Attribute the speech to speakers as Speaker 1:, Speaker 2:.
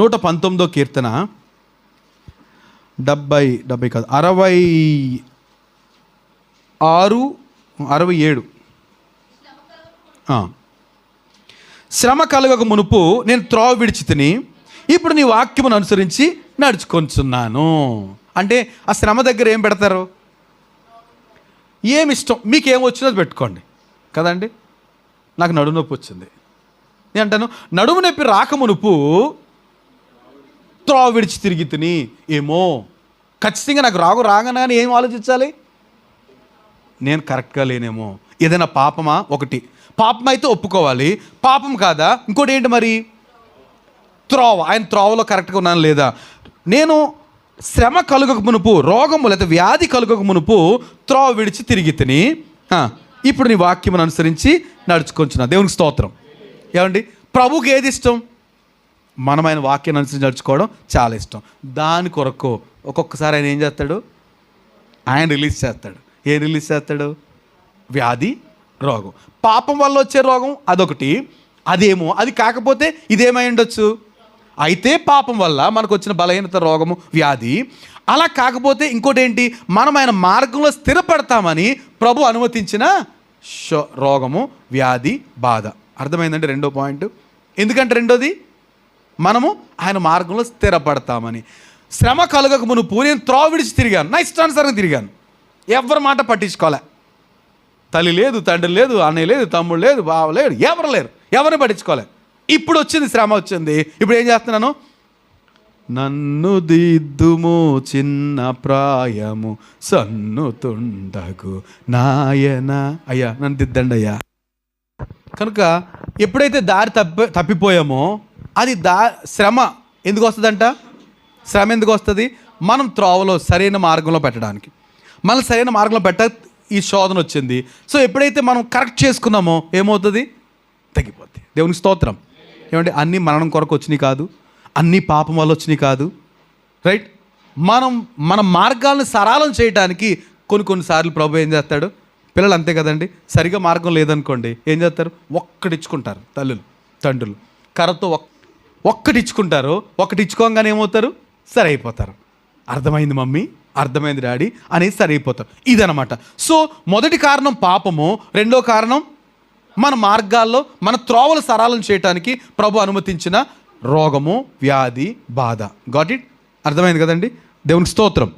Speaker 1: 119 కీర్తన 70 కాదు 67 శ్రమ కలగక మునుపు నేను త్రోవ విడిచి తిని ఇప్పుడు నీ వాక్యమును అనుసరించి నడుచుకొంచున్నాను. అంటే ఆ శ్రమ దగ్గర ఏం పెడతారు? ఏమి ఇష్టం మీకు ఏం వచ్చినది పెట్టుకోండి కదండి. నాకు నడుము నొప్పి వచ్చింది, నేను అంటాను నడుము నొప్పి రాకమునుపు త్రోవ విడిచి తిరిగి తిని, ఏమో ఖచ్చితంగా నాకు రాగానే ఏం ఆలోచించాలి? నేను కరెక్ట్గా లేనేమో, ఏదైనా పాపమా? ఒకటి పాపం అయితే ఒప్పుకోవాలి, పాపం కాదా ఇంకోటి ఏంటి మరి? త్రోవ, ఆయన త్రోవలో కరెక్ట్గా ఉన్నాను లేదా? నేను శ్రమ కలుగక మునుపు, రోగము లేదా వ్యాధి కలుగక మునుపు త్రోవ విడిచి తిరిగి తిని ఇప్పుడు నీ వాక్యమును అనుసరించి నడుచుకొంచున్నా. దేవునికి స్తోత్రం. ఏమండి, ప్రభుకి ఏది ఇష్టం? మనం ఆయన వాక్యాన్ని అనుసరించి నడుచుకోవడం చాలా ఇష్టం. దాని కొరకు ఒక్కొక్కసారి ఆయన ఏం చేస్తాడు? ఆయన రిలీజ్ చేస్తాడు. ఏం రిలీజ్ చేస్తాడు? వ్యాధి, రోగం. పాపం వల్ల వచ్చే రోగం అదొకటి, అదేమో అది కాకపోతే ఇదేమై ఉండొచ్చు. అయితే పాపం వల్ల మనకు వచ్చిన బలహీనత, రోగము, వ్యాధి. అలా కాకపోతే ఇంకోటి ఏంటి? మనం ఆయన మార్గంలో స్థిరపడతామని ప్రభు అనుమతించిన రోగము, వ్యాధి, బాధ. అర్థమైందండి రెండో పాయింట్. ఎందుకంటే రెండోది మనము ఆయన మార్గంలో స్థిరపడతామని. శ్రమ కలగక మునుపు నేను త్రోవ విడిచి తిరిగాను, నా ఇష్టానుసారంగా తిరిగాను, ఎవరి మాట పట్టించుకోలే. తల్లి లేదు, తండ్రి లేదు, అన్నయ్య లేదు, తమ్ముడు లేదు, బావ లేడు, ఎవరు లేరు, ఎవరిని పట్టించుకోలే. ఇప్పుడు వచ్చింది, శ్రమ వచ్చింది. ఇప్పుడు ఏం చేస్తున్నాను? నన్ను దిద్దుము చిన్న ప్రాయము సన్నుతుండగు నాయన, అయ్యా నన్ను దిద్దండి అయ్యా. కనుక ఎప్పుడైతే దారి తప్పిపోయామో అది శ్రమ ఎందుకు వస్తుందంట? శ్రమ ఎందుకు వస్తుంది? మనం త్రోవలో సరైన మార్గంలో పెట్టడానికి. మనం సరైన మార్గంలో ఈ శోధన వచ్చింది. సో ఎప్పుడైతే మనం కరెక్ట్ చేసుకున్నామో ఏమవుతుంది? తగ్గిపోద్ది. దేవునికి స్తోత్రం. ఏమంటే అన్నీ మరణం కొరకు వచ్చినాయి కాదు, అన్నీ పాపం వల్ల వచ్చినాయి కాదు, రైట్? మన మార్గాలను సరళం చేయడానికి కొన్నిసార్లు ప్రభు ఏం చేస్తాడు? పిల్లలు అంతే కదండి, సరిగా మార్గం లేదనుకోండి ఏం చేస్తారు? ఒక్కటిచ్చుకుంటారు. తల్లులు, తండ్రులు కర్రతో ఒక్కటిచ్చుకుంటారు. ఒక్కటిచ్చుకోగానే ఏమవుతారు? సరి అయిపోతారు. అర్థమైంది మమ్మీ, అర్థమైంది డాడీ అనేది సరి అయిపోతారు. ఇదనమాట. సో మొదటి కారణం పాపము, రెండో కారణం మన మార్గాల్లో మన త్రోవలు సరళం చేయడానికి ప్రభు అనుమతించిన రోగము, వ్యాధి, బాధ. Got it? అర్థమైంది కదండి? దేవునికి స్తోత్రం.